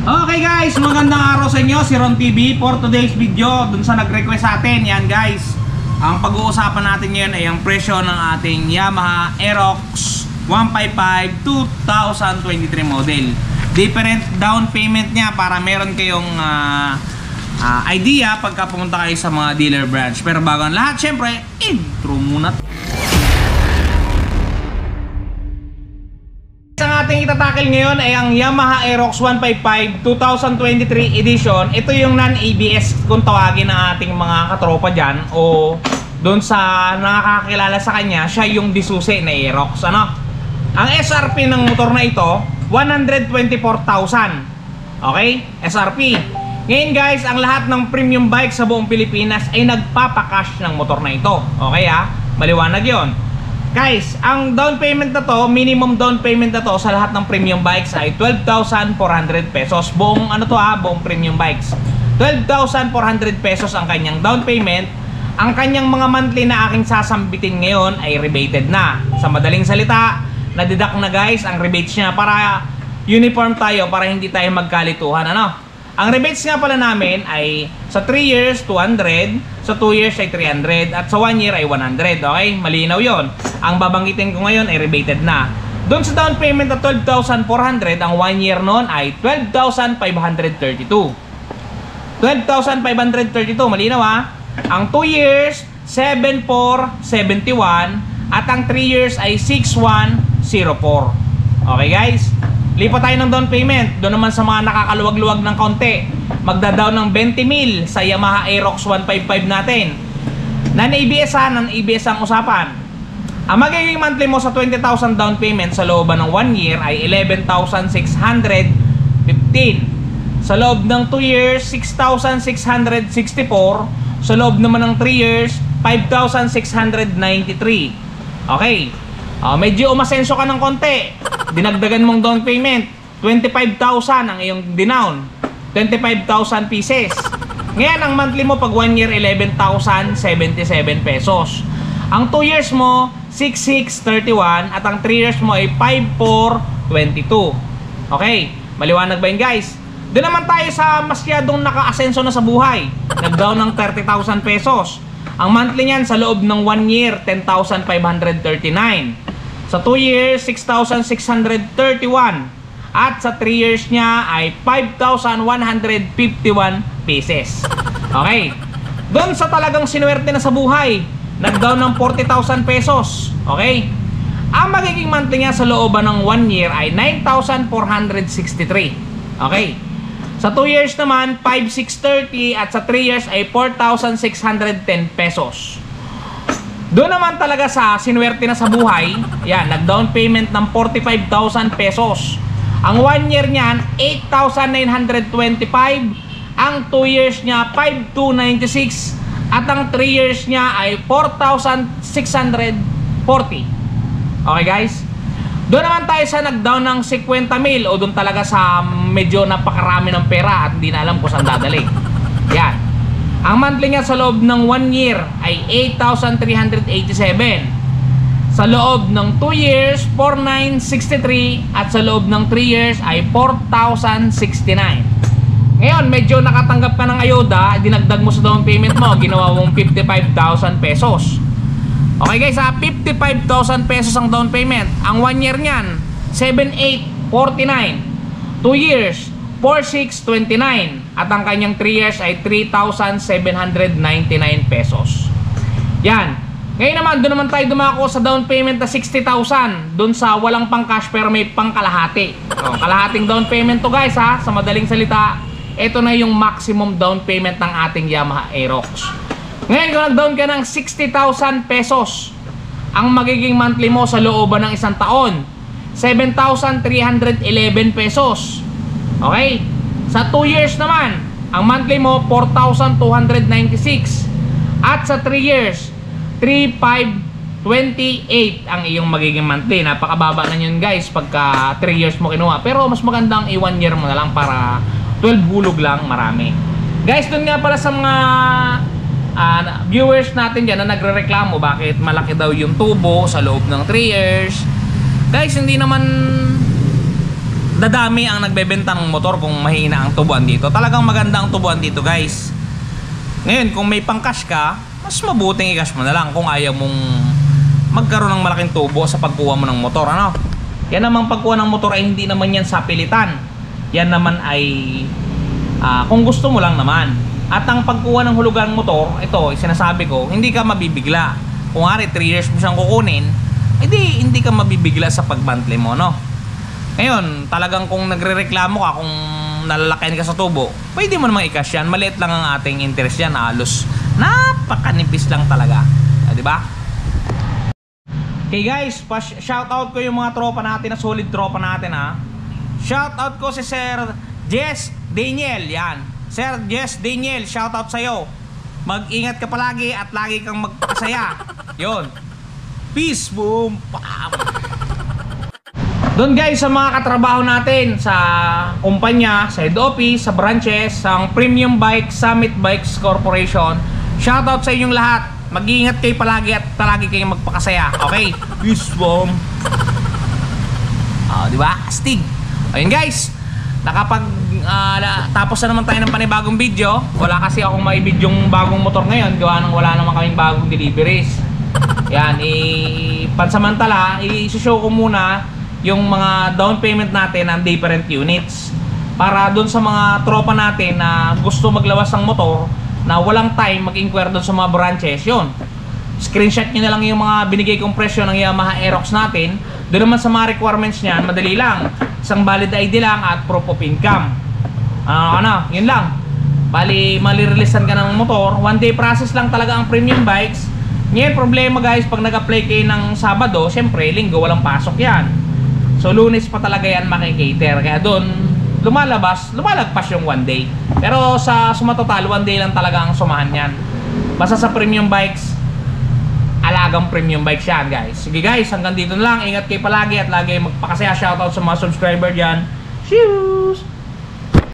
Okay guys, magandang araw sa inyo, si Ron TV for today's video. Dun sa nag-request sa atin, yan guys, ang pag-uusapan natin ngayon ay ang presyo ng ating Yamaha Aerox 155 2023 model. Different down payment niya para meron kayong idea pagka pumunta kayo sa mga dealer branch. Pero bago ang lahat, syempre, intro muna. Ang ating itatakil ngayon ay ang Yamaha Aerox 155 2023 edition. Ito yung non-ABS kung tawagin ng ating mga katropa dyan, o doon sa nakakakilala sa kanya, siya yung disusi na Aerox. Ano? Ang SRP ng motor na ito, 124,000. Okay? SRP. Ngayon guys, ang lahat ng premium bike sa buong Pilipinas ay nagpapakash ng motor na ito. Okay ha? Maliwanag yon. Guys, ang down payment na to, minimum down payment na to sa lahat ng premium bikes ay 12,400 pesos. Buong ano to ha, buong premium bikes. 12,400 pesos ang kanyang down payment. Ang kanyang mga monthly na aking sasambitin ngayon ay rebated na. Sa madaling salita, nadidak na guys ang rebates niya para uniform tayo, para hindi tayo magkalituhan. Ano? Ang rebates nga pala namin ay sa 3 years 200, sa 2 years ay 300, at sa 1 year ay 100. Okay? Malinaw yon. Ang babanggitin ko ngayon ay rebated na. Doon sa down payment na 12,400, ang 1 year noon ay 12,532. 12,532, malinaw ha? Ang 2 years, 7,471, at ang 3 years ay 6,104. Okay guys? Lipat tayo ng down payment. Doon naman sa mga nakakaluwag-luwag ng konti, magda-down ng 20,000 sa Yamaha Aerox 155 natin. Non-ABS ha, non-ABS ang usapan. Ang magiging monthly mo sa 20,000 down payment sa looban ng 1 year ay 11,615. Sa loob ng 2 years, 6,664. Sa loob naman ng 3 years, 5,693. Okay. Medyo umasenso ka ng konti. Dinagdagan mong down payment, 25,000 ang iyong dinown. 25,000 pieces. Ngayon, ang monthly mo pag 1 year, 11,077 pesos. Ang 2 years mo, 6,631, at ang 3 years mo ay 5,422. Okay, maliwanag ba yun guys? Doon naman tayo sa masyadong naka-asenso na sa buhay. Nag-down ng 30,000 pesos. Ang monthly niyan sa loob ng 1 year, 10,539. Sa 2 years, 6,631. At sa 3 years niya ay 5,151 pieces. Okay. Doon sa talagang sinuwerte na sa buhay, nag-down ng 40,000 pesos. Okay. Ang magiging monthly niya sa looban ng 1 year ay 9,463. Okay. Sa 2 years naman, 5,630, at sa 3 years ay 4,610 pesos. Doon naman talaga sa sinuwerte na sa buhay, yan, nag-down payment ng 45,000 pesos. Ang 1 year niyan, 8,925. Ang 2 years niya, 5,296. At ang 3 years niya ay 4,640. Okay guys? Doon naman tayo sa nag-down ng 50,000, o doon talaga sa medyo napakarami ng pera at hindi na alam kung saan dadali. Yan. Ang monthly niya sa loob ng 1 year ay 8,387. Sa loob ng 2 years, 4,963. At sa loob ng 3 years ay 4,069. Ngayon, medyo nakatanggap ka ng ayuda, dinagdag mo sa down payment mo, ginawa mong 55,000 pesos. Okay guys, 55,000 pesos ang down payment. Ang 1 year niyan, 7,849. 2 years, 4,629. At ang kanyang 3 years ay 3,799 pesos. Yan. Ngayon naman, doon naman tayo dumako sa down payment na 60,000. Doon sa walang pang cash pero may pang kalahati. So, kalahating down payment to guys ha. Sa madaling salita, ito na yung maximum down payment ng ating Yamaha Aerox. Ngayon, kung nag-down ka ng 60,000 pesos, ang magiging monthly mo sa looban ng isang taon, 7,311 pesos. Okay? Sa 2 years naman, ang monthly mo 4,296. At sa 3 years, 3,528 ang iyong magiging monthly. Napakababa na yun guys pagka 3 years mo kinuha. Pero mas magandang i-1 year mo na lang para 12 hulog lang, marami. Guys, dun nga pala sa mga viewers natin dyan na nagre-reklamo bakit malaki daw yung tubo sa loob ng 3 years. Guys, hindi naman dadami ang nagbebenta ng motor kung mahina ang tubuan dito. Talagang maganda ang tubuan dito, guys. Ngayon, kung may pang-cash ka, mas mabuting i-cash mo na lang kung ayaw mong magkaroon ng malaking tubo sa pagkuha mo ng motor, ano? Yan naman pagkuha ng motor ay hindi naman yan sa pilitan. Yan naman ay kung gusto mo lang naman. At ang pagkuha ng hulugan motor, ito, sinasabi ko, hindi ka mabibigla. Kung nga 3 years mo siyang kukunin, hindi ka mabibigla sa pag-monthly mo, no? Ngayon, talagang kung nagrereklamo ka, kung nalalakayan ka sa tubo, pwede mo namang i-cash yan. Maliit lang ang ating interest yan, halos napakanipis lang talaga, di ba? Okay guys, shoutout ko yung mga tropa natin na solid tropa natin, ha. Shoutout ko si Sir Jess Daniel, yan. Sir Jess Daniel, shoutout sa'yo. Mag-ingat ka palagi at lagi kang magpasaya. Yon. Peace, boom, pam. Doon guys, sa mga katrabaho natin sa kumpanya, sa head office, sa branches, sa Premium Bike Summit Bikes Corporation, shoutout sa inyong lahat. Mag-iingat kayo palagi at palagi kayong magpakasaya. Okay? Peace, boom. Diba? Astig. Ayun guys, tapos na naman tayo ng panibagong video. Wala kasi akong may bidyong bagong motor ngayon, gawa nang wala naman kaming bagong deliveries. Yan, pansamantala, i-show ko muna yung mga down payment natin ng different units para doon sa mga tropa natin na gusto maglawas ng motor na walang time mag-inquire doon sa mga branches. Yun, screenshot nyo na lang yung mga binigay kong presyo ng Yamaha Aerox natin. Doon naman sa mga requirements niyan, madali lang, isang valid ID lang at proof of income. Yun lang. Bali, malireleasean ka ng motor. 1 day process lang talaga ang Premium Bikes. Ngayon, problema guys, pag nag-apply kayo ng Sabado, syempre, Linggo, walang pasok yan. So, Lunes pa talaga yan makikater. Kaya doon, lumalagpas yung 1 day. Pero sa sumatotal, 1 day lang talaga ang sumahan yan. Basta sa Premium Bikes, alagang Premium Bikes yan, guys. Sige guys, hanggang dito na lang. Ingat kayo palagi at lagi magpakasaya. Shoutout sa mga subscriber dyan. Cheers!